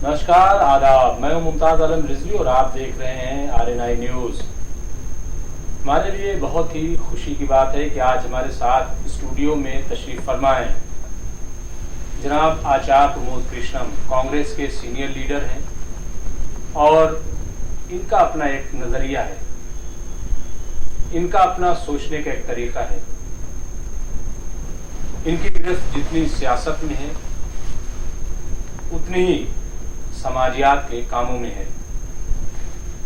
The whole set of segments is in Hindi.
नमस्कार, आदाब। मैं हूं मुमताज आलम रिजवी और आप देख रहे हैं RNI न्यूज। हमारे लिए बहुत ही खुशी की बात है कि आज हमारे साथ स्टूडियो में तशरीफ फरमा हैं जनाब आचार्य प्रमोद कृष्णम, कांग्रेस के सीनियर लीडर हैं और इनका अपना एक नजरिया है, इनका अपना सोचने का एक तरीका है। इनकी गिरफ्त जितनी सियासत में है उतनी ही समाजियात के कामों में है।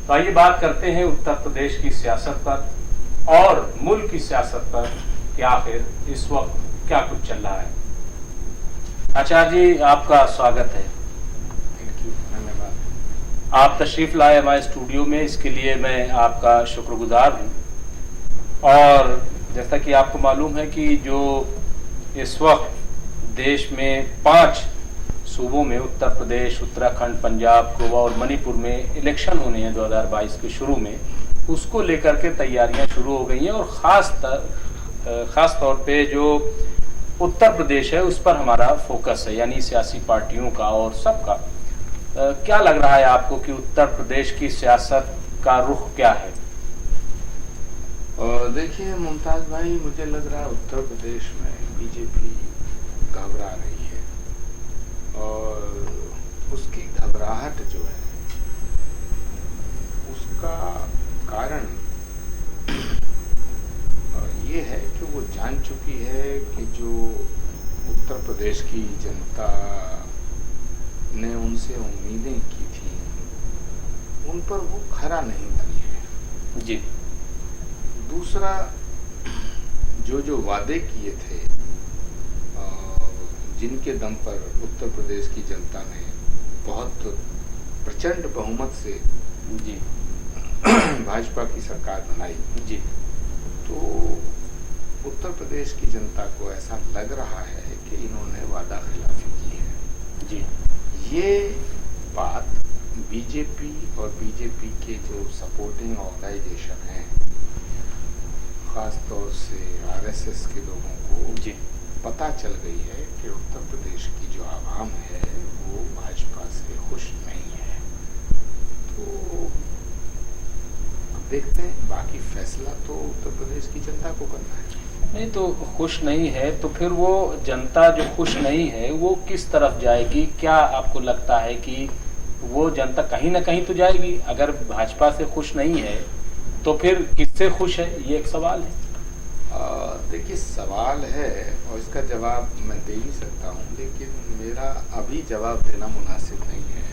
तो आइए बात करते हैं उत्तर प्रदेश की सियासत पर और मुल्क की सियासत पर कि आखिर इस वक्त क्या कुछ चल रहा है। आचार्य जी, आपका स्वागत है। थैंक यू, धन्यवाद। आप तशरीफ लाए हमारे स्टूडियो में, इसके लिए मैं आपका शुक्रगुजार हूँ। और जैसा कि आपको मालूम है कि जो इस वक्त देश में 5 सूबों में उत्तर प्रदेश, उत्तराखंड, पंजाब, गोवा और मणिपुर में इलेक्शन होने हैं 2022 के शुरू में, उसको लेकर के तैयारियां शुरू हो गई हैं और खास तौर पे जो उत्तर प्रदेश है उस पर हमारा फोकस है, यानी सियासी पार्टियों का और सबका। क्या लग रहा है आपको कि उत्तर प्रदेश की सियासत का रुख क्या है? देखिए मुमताज भाई, मुझे लग रहा है उत्तर प्रदेश में बीजेपी घबरा रही है और उसकी घबराहट जो है उसका कारण ये है कि वो जान चुकी है कि जो उत्तर प्रदेश की जनता ने उनसे उम्मीदें की थी उन पर वो खरा नहीं उतरी है। जी। दूसरा, जो वादे किए थे, जिनके दम पर उत्तर प्रदेश की जनता ने बहुत प्रचंड बहुमत से जी भाजपा की सरकार बनाई, जी, तो उत्तर प्रदेश की जनता को ऐसा लग रहा है कि इन्होंने वादा खिलाफी की है। जी। ये बात बीजेपी और बीजेपी के जो सपोर्टिंग ऑर्गेनाइजेशन हैं, खास तौर से RSS के लोगों को जी पता चल गई है कि उत्तर प्रदेश की जो आवाम है वो भाजपा से खुश नहीं है। तो अब देखते हैं, बाकी फैसला तो उत्तर प्रदेश की जनता को करना है। नहीं, तो खुश नहीं है तो फिर वो जनता जो खुश नहीं है वो किस तरफ जाएगी? क्या आपको लगता है कि वो जनता कहीं ना कहीं तो जाएगी? अगर भाजपा से खुश नहीं है तो फिर किससे खुश है, ये एक सवाल है। देखिए, सवाल है और इसका जवाब मैं दे ही सकता हूँ, लेकिन मेरा अभी जवाब देना मुनासिब नहीं है,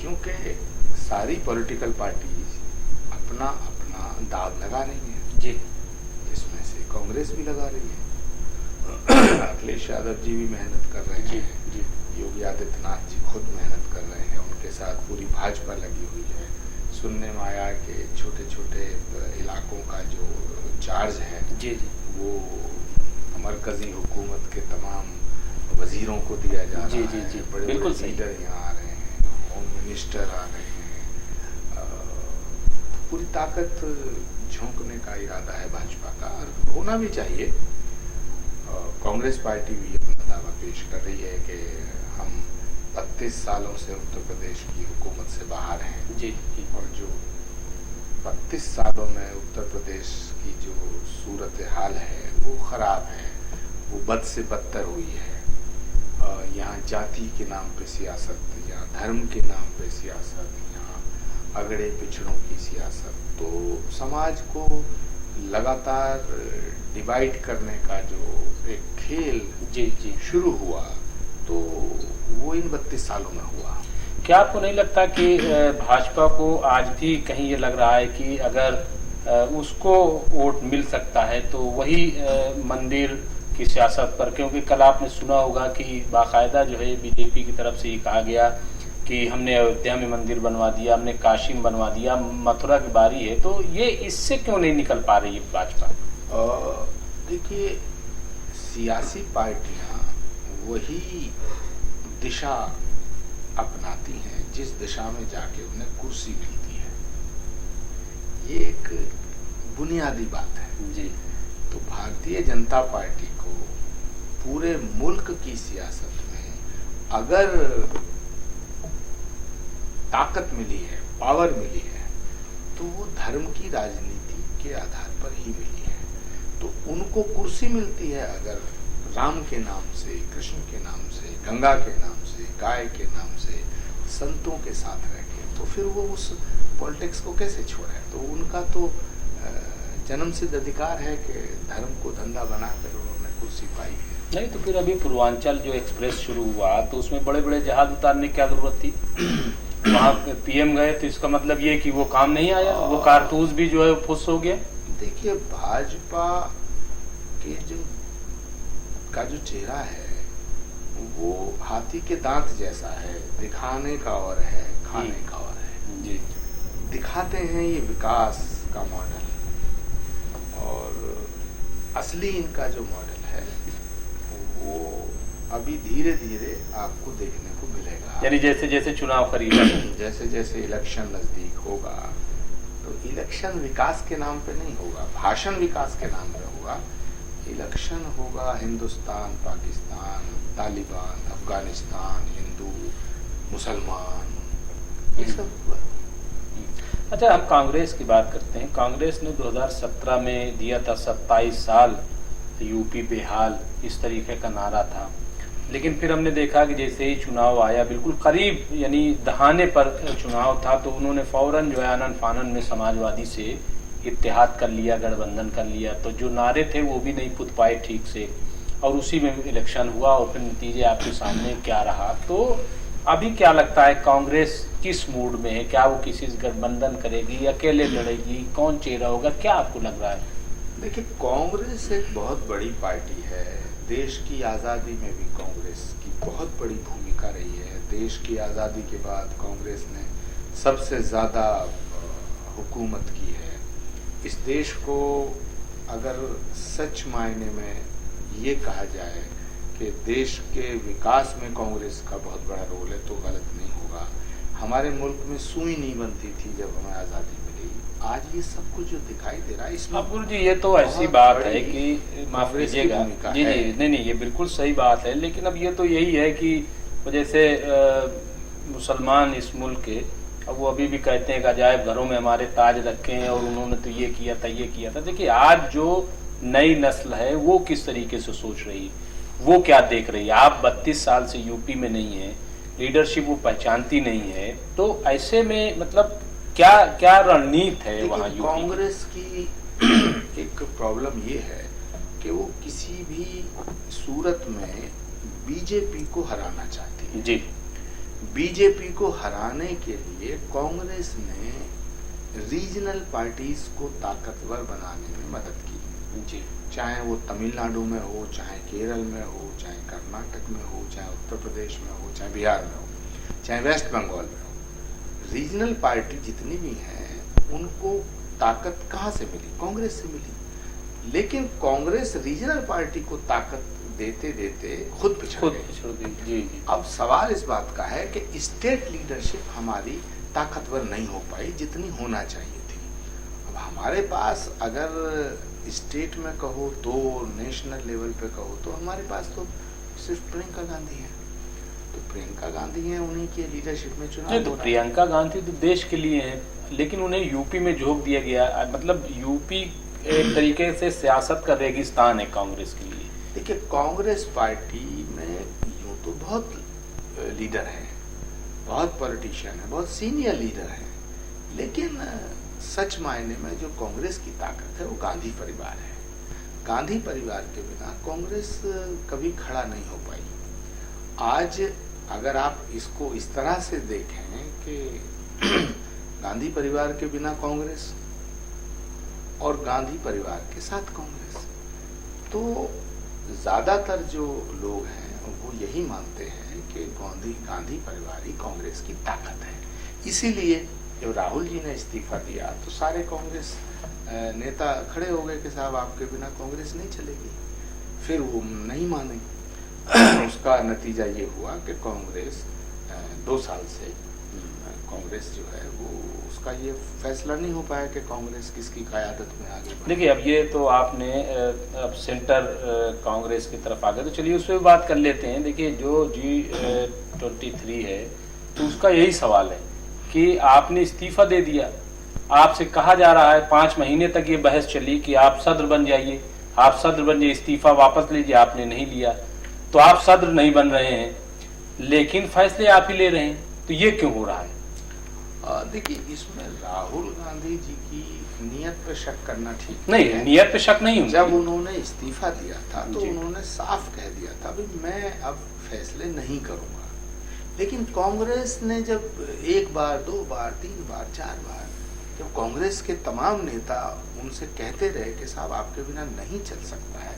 क्योंकि सारी पॉलिटिकल पार्टी अपना अपना दाग लगा रही है। जी। जिसमें से कांग्रेस भी लगा रही है, अखिलेश यादव जी भी मेहनत कर रहे हैं, जी। योगी आदित्यनाथ जी खुद मेहनत कर रहे हैं, उनके साथ पूरी भाजपा लगी हुई है। सुनने में आया कि छोटे छोटे इलाकों का जो चार्ज है, जी, वो मरकजी हुकूमत के तमाम वजीरों को दिया जा रहा है। जी। बड़े बिल्कुल बड़े सही। लीडर यहाँ आ रहे हैं, होम मिनिस्टर आ रहे हैं। पूरी ताकत झोंकने का इरादा है भाजपा का, और होना भी चाहिए। कांग्रेस पार्टी भी अपना दावा पेश कर रही है कि हम 32 सालों से उत्तर प्रदेश की हुकूमत से बाहर हैं। जी। और जो 32 सालों में उत्तर प्रदेश की जो सूरत हाल है वो खराब है, वो बद से बदतर हुई है। यहाँ जाति के नाम पे सियासत, यहाँ धर्म के नाम पे सियासत, यहाँ अगड़े पिछड़ों की सियासत, तो समाज को लगातार डिवाइड करने का जो एक खेल जी शुरू हुआ, तो वो इन 32 सालों में हुआ। क्या आपको नहीं लगता कि भाजपा को आज भी कहीं ये लग रहा है कि अगर उसको वोट मिल सकता है तो वही मंदिर की सियासत पर, क्योंकि कल आपने सुना होगा कि बाकायदा जो है बीजेपी की तरफ से ये कहा गया कि हमने अयोध्या में मंदिर बनवा दिया, हमने काशी में बनवा दिया, मथुरा की बारी है, तो ये इससे क्यों नहीं निकल पा रही है भाजपा? देखिए, सियासी पार्टियां वही दिशा अपनाती हैं जिस दिशा में जाके उन्हें कुर्सी मिलती है। ये एक बुनियादी बात है। जी। तो भारतीय जनता पार्टी को पूरे मुल्क की सियासत में अगर ताकत मिली है, पावर मिली है, तो वो धर्म की राजनीति के आधार पर ही मिली है। तो उनको कुर्सी मिलती है अगर राम के नाम से, कृष्ण के नाम से, गंगा के नाम से, गाय के नाम से, संतों के साथ रह के, तो फिर वो उस पॉलिटिक्स को कैसे छोड़े। तो उनका तो जन्म सिद्ध अधिकार है कि धर्म को धंधा बनाकर उन्होंने कुर्सी पाई है। नहीं तो फिर अभी पूर्वांचल जो एक्सप्रेस शुरू हुआ तो उसमें बड़े बड़े जहाज उतारने की क्या जरूरत थी? वहाँ पीएम गए तो इसका मतलब ये कि वो काम नहीं आया, वो कारतूस भी जो है फुस हो गया। देखिए, भाजपा के जो चेहरा है वो हाथी के दांत जैसा है, दिखाने का और है, खाने का और है। जी। दिखाते हैं ये विकास का मॉडल, और असली इनका जो मॉडल है वो अभी धीरे धीरे आपको देखने को मिलेगा। यानी जैसे जैसे चुनाव करीब है, जैसे जैसे इलेक्शन नजदीक होगा, तो इलेक्शन विकास के नाम पे नहीं होगा, भाषण विकास के नाम पे होगा। इलेक्शन होगा हिंदुस्तान, पाकिस्तान, तालिबान, अफगानिस्तान, हिंदू, मुसलमान, ये सब। अच्छा, हम कांग्रेस की बात करते हैं। कांग्रेस ने 2017 में दिया था 27 साल यूपी बेहाल, इस तरीके का नारा था। लेकिन फिर हमने देखा कि जैसे ही चुनाव आया, बिल्कुल करीब यानी दहाने पर चुनाव था, तो उन्होंने फौरन जो है आनन फानन में समाजवादी से इत्तेहाद कर लिया, गठबंधन कर लिया। तो जो नारे थे वो भी नहीं पुत पाए ठीक से, और उसी में इलेक्शन हुआ और फिर नतीजे आपके सामने क्या रहा। तो अभी क्या लगता है कांग्रेस किस मूड में है? क्या वो किसी से गठबंधन करेगी, अकेले लड़ेगी, कौन चेहरा होगा, क्या आपको लग रहा है? देखिए, कांग्रेस एक बहुत बड़ी पार्टी है। देश की आज़ादी में भी कांग्रेस की बहुत बड़ी भूमिका रही है। देश की आज़ादी के बाद कांग्रेस ने सबसे ज़्यादा हुकूमत की है। इस देश को अगर सच मायने में ये कहा जाए कि देश के विकास में कांग्रेस का बहुत बड़ा रोल है, तो गलत नहीं होगा। हमारे मुल्क में सुई नहीं बनती थी जब हमें आज़ादी मिली। आज ये सब कुछ जो दिखाई दे रहा है, इसमें अब गुरु जी ये तो ऐसी बात है कि माफ कीजिएगा जी जी, नहीं ये बिल्कुल सही बात है। लेकिन अब ये तो यही है कि जैसे मुसलमान इस मुल्क के, अब वो अभी भी कहते हैं कि अजायब घरों में हमारे ताज रखे हैं और उन्होंने तो ये किया था, ये किया था। देखिए, आज जो नई नस्ल है वो किस तरीके से सोच रही है, वो क्या देख रही है। आप 32 साल से यूपी में नहीं है, लीडरशिप वो पहचानती नहीं है, तो ऐसे में मतलब क्या क्या रणनीति है वहाँ यूपी? कांग्रेस की एक प्रॉब्लम ये है कि वो किसी भी सूरत में बीजेपी को हराना चाहती है। जी। बीजेपी को हराने के लिए कांग्रेस ने रीजनल पार्टीज को ताकतवर बनाने में मदद की। जी। चाहे वो तमिलनाडु में हो, चाहे केरल में हो, चाहे कर्नाटक में हो, चाहे उत्तर प्रदेश में हो, चाहे बिहार में हो, चाहे वेस्ट बंगाल में हो। रीजनल पार्टी जितनी भी हैं उनको ताकत कहाँ से मिली? कांग्रेस से मिली। लेकिन कांग्रेस रीजनल पार्टी को ताकत देते देते खुद पिछड़ गई। जी। अब सवाल इस बात का है कि स्टेट लीडरशिप हमारी ताकतवर नहीं हो पाई जितनी होना चाहिए थी। अब हमारे पास अगर स्टेट में कहो तो, नेशनल लेवल पे कहो तो, हमारे पास तो सिर्फ प्रियंका गांधी है। तो प्रियंका गांधी है, उन्हीं की लीडरशिप में चुनाव तो प्रियंका गांधी तो देश के लिए है, लेकिन उन्हें यूपी में झोंक दिया गया। मतलब यूपी एक तरीके से सियासत का रेगिस्तान है कांग्रेस के लिए। देखिए, कांग्रेस पार्टी में यूं तो बहुत लीडर हैं, बहुत पॉलिटिशियन है, बहुत सीनियर लीडर हैं, लेकिन सच मायने में जो कांग्रेस की ताकत है वो गांधी परिवार है। गांधी परिवार के बिना कांग्रेस कभी खड़ा नहीं हो पाई। आज अगर आप इसको इस तरह से देखें कि गांधी परिवार के बिना कांग्रेस और गांधी परिवार के साथ कांग्रेस, तो ज्यादातर जो लोग हैं वो यही मानते हैं कि गांधी परिवार ही कांग्रेस की ताकत है। इसीलिए जब राहुल जी ने इस्तीफा दिया तो सारे कांग्रेस नेता खड़े हो गए कि साहब आपके बिना कांग्रेस नहीं चलेगी। फिर वो नहीं माने। उसका नतीजा ये हुआ कि कांग्रेस 2 साल से कांग्रेस जो है वो उसका ये फैसला नहीं हो पाया कि कांग्रेस किसकी क़यादत में आगे बढ़े। देखिए, अब ये तो आपने अब सेंटर कांग्रेस की तरफ आ गए, तो चलिए उस पर बात कर लेते हैं। देखिए, जो G23 है तो उसका यही सवाल है कि आपने इस्तीफा दे दिया, आपसे कहा जा रहा है 5 महीने तक ये बहस चली कि आप सदर बन जाइए, आप सदर बन जाइए, इस्तीफा वापस लीजिए, आपने नहीं लिया, तो आप सदर नहीं बन रहे हैं, लेकिन फैसले आप ही ले रहे हैं, तो ये क्यों हो रहा है? देखिए, इसमें राहुल गांधी जी की नियत पर शक करना ठीक नहीं है। नियत पे शक नहीं, जब उन्होंने इस्तीफा दिया था तो उन्होंने साफ कह दिया था भी मैं अब फैसले नहीं करूंगा। लेकिन कांग्रेस ने जब 1 बार 2 बार 3 बार 4 बार जब कांग्रेस के तमाम नेता उनसे कहते रहे कि साहब आपके बिना नहीं चल सकता है,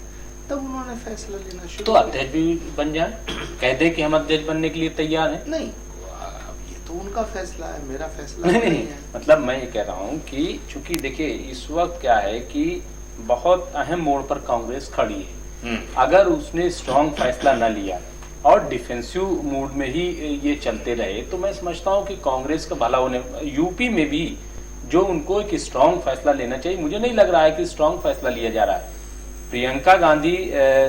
तब उन्होंने फैसला लेना शुरू तो अध्यक्ष भी बन जाए, कह दे कि हम अध्यक्ष बनने के लिए तैयार हैं। नहीं, अब ये तो उनका फैसला है, मेरा फैसला नहीं है। मतलब मैं ये कह रहा हूँ कि चूंकि देखिए इस वक्त क्या है कि बहुत अहम मोड़ पर कांग्रेस खड़ी है। अगर उसने स्ट्रांग फैसला न लिया और डिफेंसिव मूड में ही ये चलते रहे, तो मैं समझता हूँ कि कांग्रेस का भला होने, यूपी में भी जो उनको एक स्ट्रांग फैसला लेना चाहिए, मुझे नहीं लग रहा है कि स्ट्रांग फैसला लिया जा रहा है। प्रियंका गांधी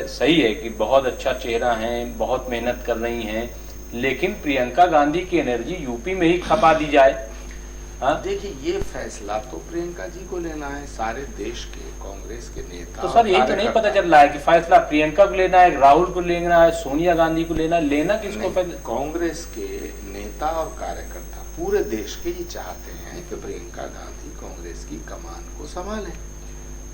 सही है कि बहुत अच्छा चेहरा है, बहुत मेहनत कर रही हैं, लेकिन प्रियंका गांधी की एनर्जी यूपी में ही खपा दी जाए। देखिए, ये फैसला तो प्रियंका जी को लेना है, सारे देश के कांग्रेस के नेता। तो सर यही तो नहीं पता चल रहा है कि फैसला प्रियंका को लेना है, राहुल को लेना है, सोनिया गांधी को लेना किसको? कांग्रेस के नेता और कार्यकर्ता पूरे देश के ये चाहते हैं कि प्रियंका गांधी कांग्रेस की कमान को संभालें,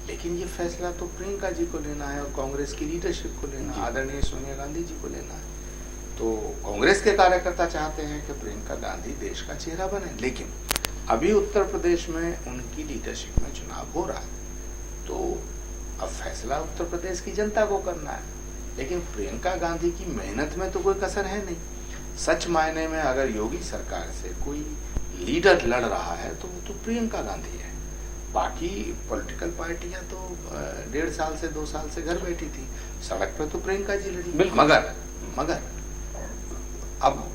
लेकिन ये फैसला तो प्रियंका जी को लेना है और कांग्रेस की लीडरशिप को लेना है, आदरणीय सोनिया गांधी जी को लेना है। तो कांग्रेस के कार्यकर्ता चाहते हैं कि प्रियंका गांधी देश का चेहरा बने, लेकिन अभी उत्तर प्रदेश में उनकी लीडरशिप में चुनाव हो रहा है, तो अब फैसला उत्तर प्रदेश की जनता को करना है। लेकिन प्रियंका गांधी की मेहनत में तो कोई कसर है नहीं। सच मायने में अगर योगी सरकार से कोई लीडर लड़ रहा है तो वो तो प्रियंका गांधी है। बाकी पॉलिटिकल पार्टियां तो 1.5 साल से 2 साल से घर बैठी थी, सड़क पर तो प्रियंका जी लड़ी। मगर अब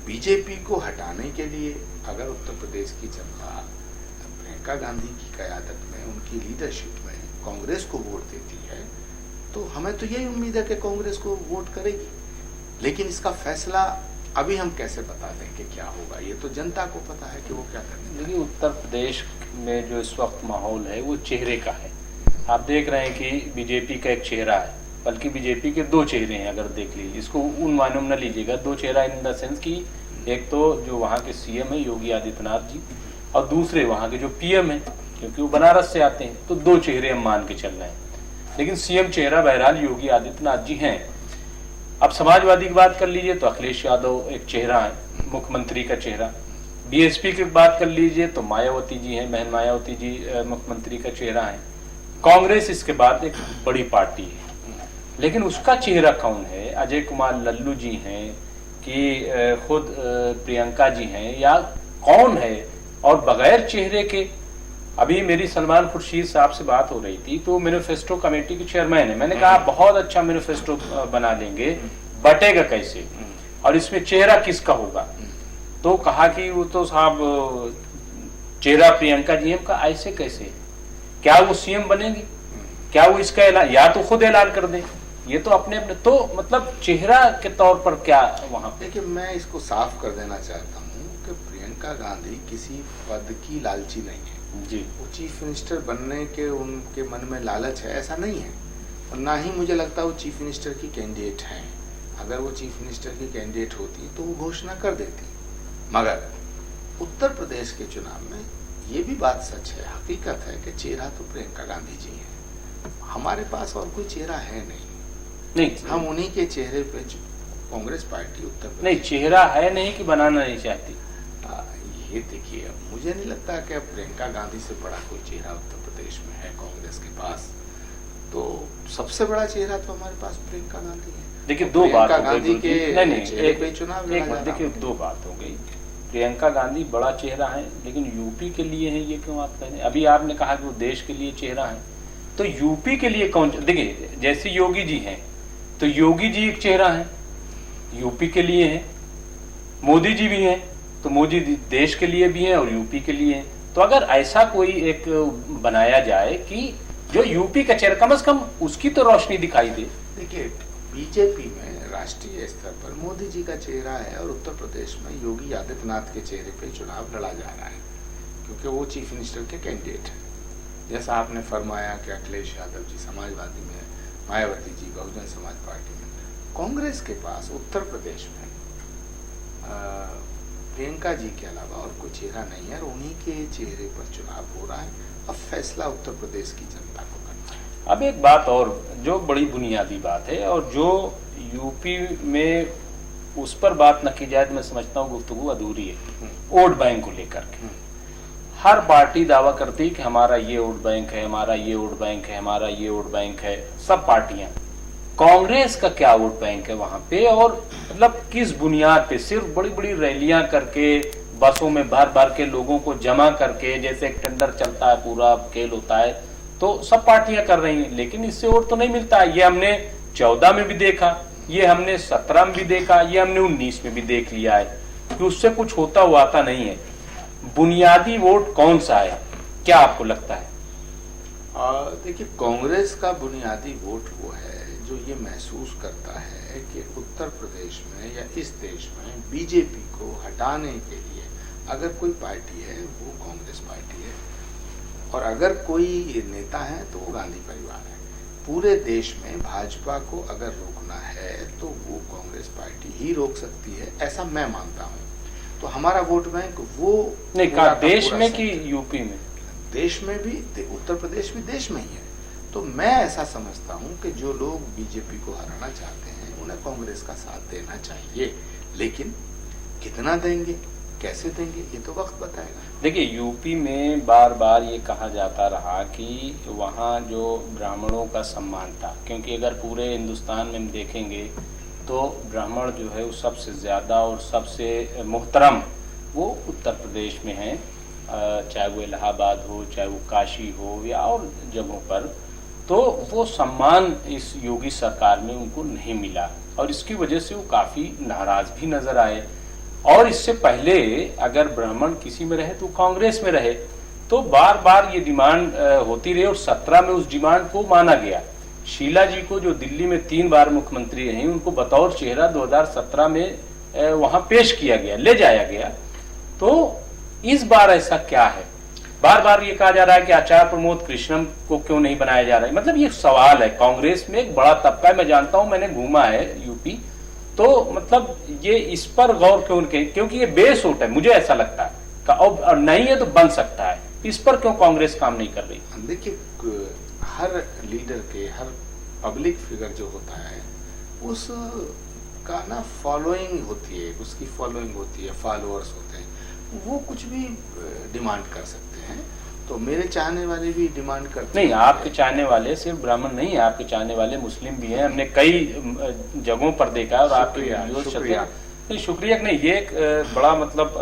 बीजेपी को हटाने के लिए अगर उत्तर प्रदेश की जनता प्रियंका गांधी की क़यादत में, उनकी लीडरशिप में कांग्रेस को वोट देती है, तो हमें तो यही उम्मीद है कि कांग्रेस को वोट करेगी। लेकिन इसका फैसला अभी हम कैसे बता दें कि क्या होगा, ये तो जनता को पता है कि वो क्या करेंगे। देखिए, उत्तर प्रदेश में जो इस वक्त माहौल है वो चेहरे का है। आप देख रहे हैं कि बीजेपी का एक चेहरा है, बल्कि बीजेपी के 2 चेहरे हैं। अगर देख लीजिए, इसको उन मायनों में न लीजिएगा, 2 चेहरा इन द सेंस की एक तो जो वहाँ के सीएम है योगी आदित्यनाथ जी, और दूसरे वहाँ के जो पीएम है, क्योंकि वो बनारस से आते हैं, तो 2 चेहरे हम मान के चल रहे हैं। लेकिन सीएम चेहरा बहरहाल योगी आदित्यनाथ जी हैं। अब समाजवादी की बात कर लीजिए तो अखिलेश यादव एक चेहरा है, मुख्यमंत्री का चेहरा। बीएसपी की बात कर लीजिए तो मायावती जी हैं, बहन मायावती जी मुख्यमंत्री का चेहरा है। कांग्रेस इसके बाद एक बड़ी पार्टी है, लेकिन उसका चेहरा कौन है? अजय कुमार लल्लू जी हैं कि खुद प्रियंका जी हैं, या कौन है? और बगैर चेहरे के, अभी मेरी सलमान खुर्शीद साहब से बात हो रही थी, तो मैनिफेस्टो कमेटी के चेयरमैन है। मैंने कहा बहुत अच्छा मैनिफेस्टो बना देंगे, बटेगा कैसे और इसमें चेहरा किसका होगा? तो कहा कि वो तो साहब चेहरा प्रियंका जी का। ऐसे कैसे? क्या वो सीएम बनेंगी? क्या वो इसका ऐलान या तो खुद ऐलान कर दें, ये तो अपने अपने, तो मतलब चेहरा के तौर पर क्या वहां? देखिए, मैं इसको साफ कर देना चाहता हूँ कि प्रियंका गांधी किसी पद की लालची नहीं है जी। वो चीफ मिनिस्टर बनने के उनके मन में लालच है, ऐसा नहीं है। और ना ही मुझे लगता वो चीफ मिनिस्टर की कैंडिडेट हैं। अगर वो चीफ मिनिस्टर की कैंडिडेट होती तो वो घोषणा कर देती। मगर उत्तर प्रदेश के चुनाव में ये भी बात सच है, हकीकत है कि चेहरा तो प्रियंका गांधी जी है। हमारे पास और कोई चेहरा है नहीं, हम उन्हीं के चेहरे पे कांग्रेस पार्टी उत्तर प्रदेश। नहीं, चेहरा है नहीं कि बनाना नहीं चाहती। ये देखिए, मुझे नहीं लगता कि प्रियंका गांधी से बड़ा कोई चेहरा उत्तर प्रदेश में है कांग्रेस के पास। तो सबसे बड़ा चेहरा तो हमारे पास प्रियंका गांधी है। देखिए, 2 बात हो गई। देखिए, 2 बात हो गई। प्रियंका गांधी बड़ा चेहरा है, लेकिन यूपी के लिए है, ये क्यों आप कह रहे हैं? अभी आपने कहा कि वो देश के लिए चेहरा है, तो यूपी के लिए कौन? देखिए, जैसे योगी जी हैं तो योगी जी एक चेहरा है, यूपी के लिए है। मोदी जी भी हैं तो मोदी देश के लिए भी हैं और यूपी के लिए हैं। तो अगर ऐसा कोई एक बनाया जाए कि जो यूपी का चेहरा, कम से कम उसकी तो रोशनी दिखाई दे। देखिए, बीजेपी में राष्ट्रीय स्तर पर मोदी जी का चेहरा है और उत्तर प्रदेश में योगी आदित्यनाथ के चेहरे पे चुनाव लड़ा जा रहा है, क्योंकि वो चीफ मिनिस्टर के कैंडिडेट हैं। जैसा आपने फरमाया कि अखिलेश यादव जी समाजवादी में, मायावती जी बहुजन समाज पार्टी में, कांग्रेस के पास उत्तर प्रदेश में प्रियंका जी के अलावा और कोई चेहरा नहीं है और उन्हीं के चेहरे पर चुनाव हो रहा है। अब फैसला उत्तर प्रदेश की जनता को करना है। अब एक बात और जो बड़ी बुनियादी बात है और जो यूपी में उस पर बात न की जाए तो मैं समझता हूँ गुफ्तगू अधूरी है। वोट बैंक को लेकर के हर पार्टी दावा करती है कि हमारा ये वोट बैंक है, हमारा ये वोट बैंक है, हमारा ये वोट बैंक है। सब पार्टियां, कांग्रेस का क्या वोट बैंक है वहां पे, और मतलब किस बुनियाद पे? सिर्फ बड़ी बड़ी रैलियां करके, बसों में भर भर के लोगों को जमा करके, जैसे एक टेंडर चलता है, पूरा खेल होता है, तो सब पार्टियां कर रही हैं, लेकिन इससे वोट तो नहीं मिलता। ये हमने 14 में भी देखा, ये हमने 17 में भी देखा, ये हमने 19 में भी देख लिया है कि उससे कुछ होता हुआ आता नहीं है। बुनियादी वोट कौन सा है, क्या आपको लगता है? देखिए, कांग्रेस का बुनियादी वोट वो है जो ये महसूस करता है कि उत्तर प्रदेश में या इस देश में बीजेपी को हटाने के लिए अगर कोई पार्टी है वो कांग्रेस पार्टी है, और अगर कोई नेता है तो वो गांधी परिवार है। पूरे देश में भाजपा को अगर रोकना है तो वो कांग्रेस पार्टी ही रोक सकती है, ऐसा मैं मानता हूँ। तो हमारा वोट बैंक वो नहीं कहा देश में कि यूपी में? देश में भी, उत्तर प्रदेश भी देश में ही है। तो मैं ऐसा समझता हूं कि जो लोग बीजेपी को हराना चाहते हैं उन्हें कांग्रेस का साथ देना चाहिए, लेकिन कितना देंगे, कैसे देंगे, ये तो वक्त बताएगा। देखिए, यूपी में बार बार ये कहा जाता रहा कि वहाँ जो ब्राह्मणों का सम्मान था, क्योंकि अगर पूरे हिंदुस्तान में हम देखेंगे तो ब्राह्मण जो है वो सबसे ज़्यादा और सबसे मोहतरम वो उत्तर प्रदेश में हैं, चाहे वो इलाहाबाद हो, चाहे वो काशी हो या और जगहों पर। तो वो सम्मान इस योगी सरकार में उनको नहीं मिला और इसकी वजह से वो काफ़ी नाराज भी नजर आए। और इससे पहले अगर ब्राह्मण किसी में रहे तो कांग्रेस में रहे, तो बार बार ये डिमांड होती रही और 17 में उस डिमांड को माना गया। शीला जी को जो दिल्ली में 3 बार मुख्यमंत्री रही, उनको बतौर चेहरा 2017 में वहां पेश किया गया, ले जाया गया। तो इस बार ऐसा क्या है? बार बार ये कहा जा रहा है कि आचार्य प्रमोद कृष्णम को क्यों नहीं बनाया जा रहा है। मतलब ये सवाल है। कांग्रेस में एक बड़ा तबका है, मैं जानता हूं, मैंने घूमा है यूपी, तो मतलब ये इस पर गौर क्यों नहीं, क्योंकि ये बेस वोट है, मुझे ऐसा लगता है, और नहीं है तो बन सकता है। इस पर क्यों कांग्रेस काम नहीं कर रही? देखिए, हर लीडर के, हर पब्लिक फिगर जो होता है उसका ना फॉलोइंग होती है, उसकी फॉलोइंग होती है, फॉलोअर्स होते हैं, वो कुछ भी डिमांड कर सकते हैं। तो मेरे चाहने वाले भी डिमांड करते नहीं, आपके चाहने वाले सिर्फ ब्राह्मण नहीं है, आपके चाहने वाले मुस्लिम भी हैं, हमने कई जगहों पर देखा है। और आपके नहीं, शुक्रिया नहीं, ये एक बड़ा मतलब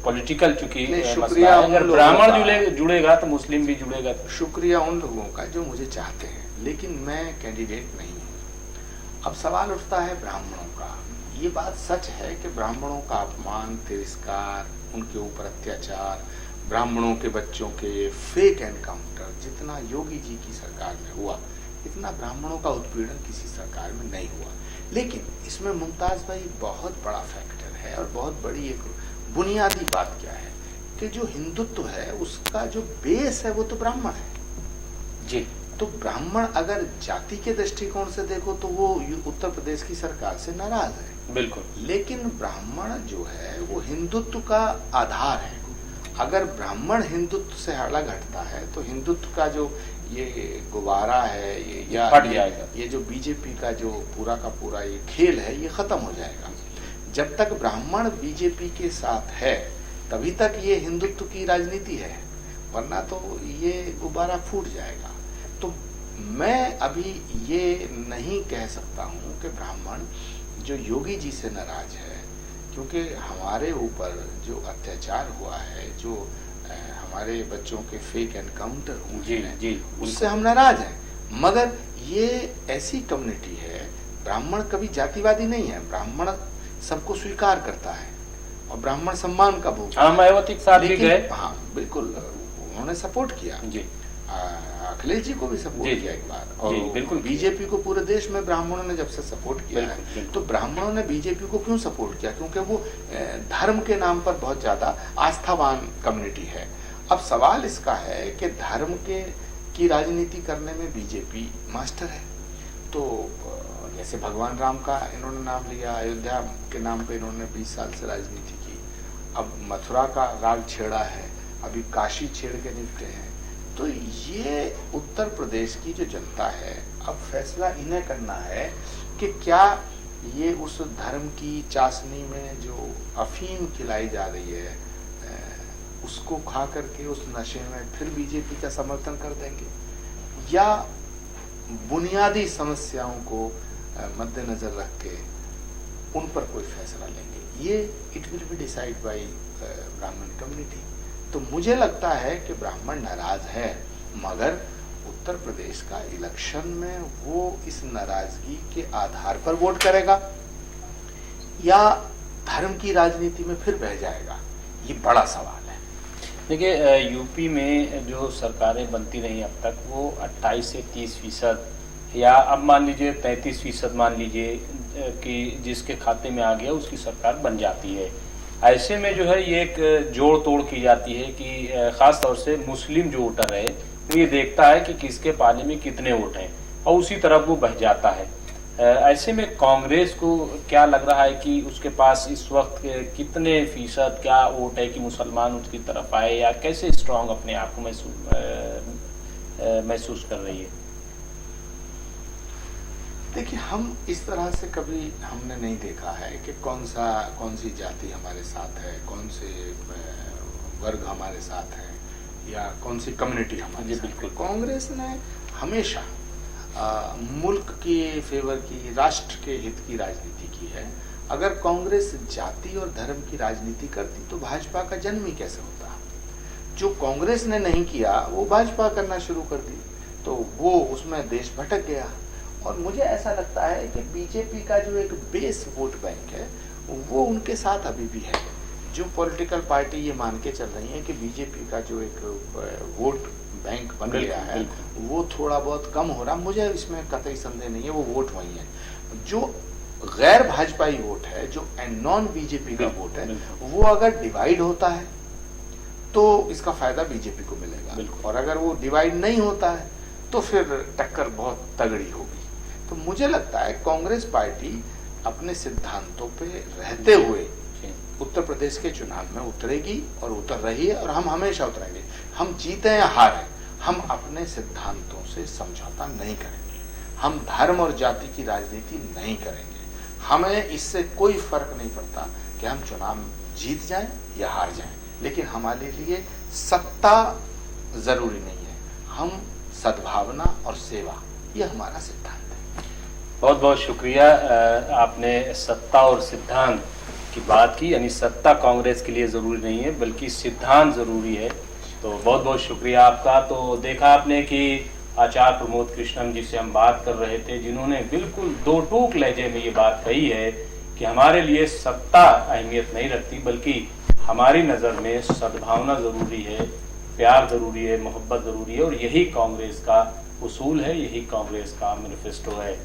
पॉलिटिकल चूंकि मसला है। अगर ब्राह्मण जुड़ेगा तो मुस्लिम भी जुड़ेगा। शुक्रिया उन लोगों का जो मुझे चाहते हैं, लेकिन मैं कैंडिडेट नहीं हूँ। अब सवाल उठता है ब्राह्मणों का। ये बात सच है कि ब्राह्मणों का अपमान, तिरस्कार, उनके ऊपर अत्याचार, ब्राह्मणों के बच्चों के फेक एनकाउंटर जितना योगी जी की सरकार में हुआ, इतना ब्राह्मणों का उत्पीड़न किसी सरकार में नहीं हुआ। लेकिन इसमें मुमताज भाई बहुत बड़ा फैक्टर है और बहुत बड़ी एक बुनियादी बात क्या है कि जो हिंदुत्व है उसका जो बेस है वो तो ब्राह्मण है जी। तो ब्राह्मण अगर जाति के दृष्टिकोण से देखो तो वो उत्तर प्रदेश की सरकार से नाराज है, बिल्कुल। लेकिन ब्राह्मण जो है वो हिंदुत्व का आधार है। अगर ब्राह्मण हिंदुत्व से अलग हटता है तो हिंदुत्व का जो ये गुब्बारा है ये जो बीजेपी का जो पूरा का पूरा ये खेल है ये खत्म हो जाएगा। जब तक ब्राह्मण बीजेपी के साथ है तभी तक ये हिंदुत्व की राजनीति है, वरना तो ये गुब्बारा फूट जाएगा। तो मैं अभी ये नहीं कह सकता हूँ कि ब्राह्मण जो योगी जी से नाराज है, क्योंकि हमारे ऊपर जो अत्याचार हुआ है, जो हमारे बच्चों के फेक एनकाउंटर हुए हैं, उससे हम नाराज हैं। मगर ये ऐसी कम्युनिटी है, ब्राह्मण कभी जातिवादी नहीं है, ब्राह्मण सबको स्वीकार करता है और ब्राह्मण सम्मान का भोग। मायावती के साथ भी गए। हाँ बिल्कुल, उन्होंने सपोर्ट किया जी। अखिलेश जी को भी जी, सपोर्ट किया एक बार, और जी, बिल्कुल बीजेपी को पूरे देश में ब्राह्मणों ने जब से सपोर्ट किया बिल्कुल, है, बिल्कुल। तो ब्राह्मणों ने बीजेपी को क्यों सपोर्ट किया? क्योंकि वो धर्म के नाम पर बहुत ज्यादा आस्थावान कम्युनिटी है। अब सवाल इसका है कि धर्म की राजनीति करने में बीजेपी मास्टर है। तो जैसे भगवान राम का इन्होंने नाम लिया, अयोध्या के नाम पे इन्होंने 20 साल से राजनीति की, अब मथुरा का राग छेड़ा है, अभी काशी छेड़ के निपटे हैं। तो ये उत्तर प्रदेश की जो जनता है, अब फैसला इन्हें करना है कि क्या ये उस धर्म की चाशनी में जो अफीम खिलाई जा रही है, उसको खा करके उस नशे में फिर बीजेपी का समर्थन कर देंगे, या बुनियादी समस्याओं को मद्देनजर रख के उन पर कोई फैसला लेंगे। ये it will be decide by Brahmin community. तो मुझे लगता है कि ब्राह्मण नाराज है, मगर उत्तर प्रदेश का इलेक्शन में वो इस नाराजगी के आधार पर वोट करेगा या धर्म की राजनीति में फिर बह जाएगा, ये बड़ा सवाल है। देखिए, यूपी में जो सरकारें बनती रही अब तक, वो 28 से 30% या अब मान लीजिए 33% मान लीजिए कि जिसके खाते में आ गया उसकी सरकार बन जाती है। ऐसे में जो है ये एक जोड़ तोड़ की जाती है कि ख़ास तौर से मुस्लिम जो वोटर है वो ये देखता है कि किसके पाले में कितने वोट हैं और उसी तरफ वो बह जाता है। ऐसे में कांग्रेस को क्या लग रहा है कि उसके पास इस वक्त कितने फीसद क्या वोट है कि मुसलमान उसकी तरफ आए, या कैसे स्ट्रांग अपने आप को महसूस कर रही है? देखिए, हम इस तरह से कभी हमने नहीं देखा है कि कौन सी जाति हमारे साथ है, कौन से वर्ग हमारे साथ है, या कौन सी कम्युनिटी हमारे साथ है। कांग्रेस ने हमेशा मुल्क के फेवर की, राष्ट्र के हित की राजनीति की है। अगर कांग्रेस जाति और धर्म की राजनीति करती तो भाजपा का जन्म ही कैसे होता? जो कांग्रेस ने नहीं किया वो भाजपा करना शुरू कर दी, तो वो उसमें देश भटक गया। और मुझे ऐसा लगता है कि बीजेपी का जो एक बेस वोट बैंक है वो उनके साथ अभी भी है। जो पॉलिटिकल पार्टी ये मान के चल रही है कि बीजेपी का जो एक वोट बैंक बन गया है वो थोड़ा बहुत कम हो रहा, मुझे इसमें कतई संदेह नहीं है, वो वोट वही है। जो गैर भाजपाई वोट है, जो नॉन बीजेपी का वोट है, वो अगर डिवाइड होता है तो इसका फायदा बीजेपी को मिलेगा, और अगर वो डिवाइड नहीं होता है तो फिर टक्कर बहुत तगड़ी होगी। तो मुझे लगता है कांग्रेस पार्टी अपने सिद्धांतों पे रहते हुए उत्तर प्रदेश के चुनाव में उतरेगी और उतर रही है, और हम हमेशा उतरेंगे। हम जीते या हारे, हम अपने सिद्धांतों से समझौता नहीं करेंगे। हम धर्म और जाति की राजनीति नहीं करेंगे। हमें इससे कोई फर्क नहीं पड़ता कि हम चुनाव जीत जाएं या हार जाएं, लेकिन हमारे लिए सत्ता जरूरी नहीं है। हम सद्भावना और सेवा, ये हमारा सिद्धांत है। बहुत बहुत शुक्रिया, आपने सत्ता और सिद्धांत की बात की, यानी सत्ता कांग्रेस के लिए ज़रूरी नहीं है बल्कि सिद्धांत ज़रूरी है। तो बहुत बहुत शुक्रिया आपका। तो देखा आपने कि आचार्य प्रमोद कृष्णम जिससे हम बात कर रहे थे, जिन्होंने बिल्कुल दो टूक लहजे में ये बात कही है कि हमारे लिए सत्ता अहमियत नहीं रखती, बल्कि हमारी नज़र में सद्भावना ज़रूरी है, प्यार ज़रूरी है, मोहब्बत ज़रूरी है, और यही कांग्रेस का उसूल है, यही कांग्रेस का मैनिफेस्टो है।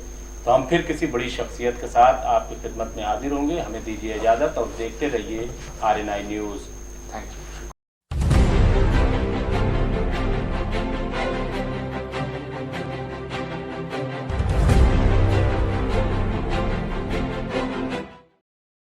तो हम फिर किसी बड़ी शख्सियत के साथ आपकी खिदमत में हाजिर होंगे। हमें दीजिए इजाज़त और देखते रहिए RNI न्यूज़। Thank you.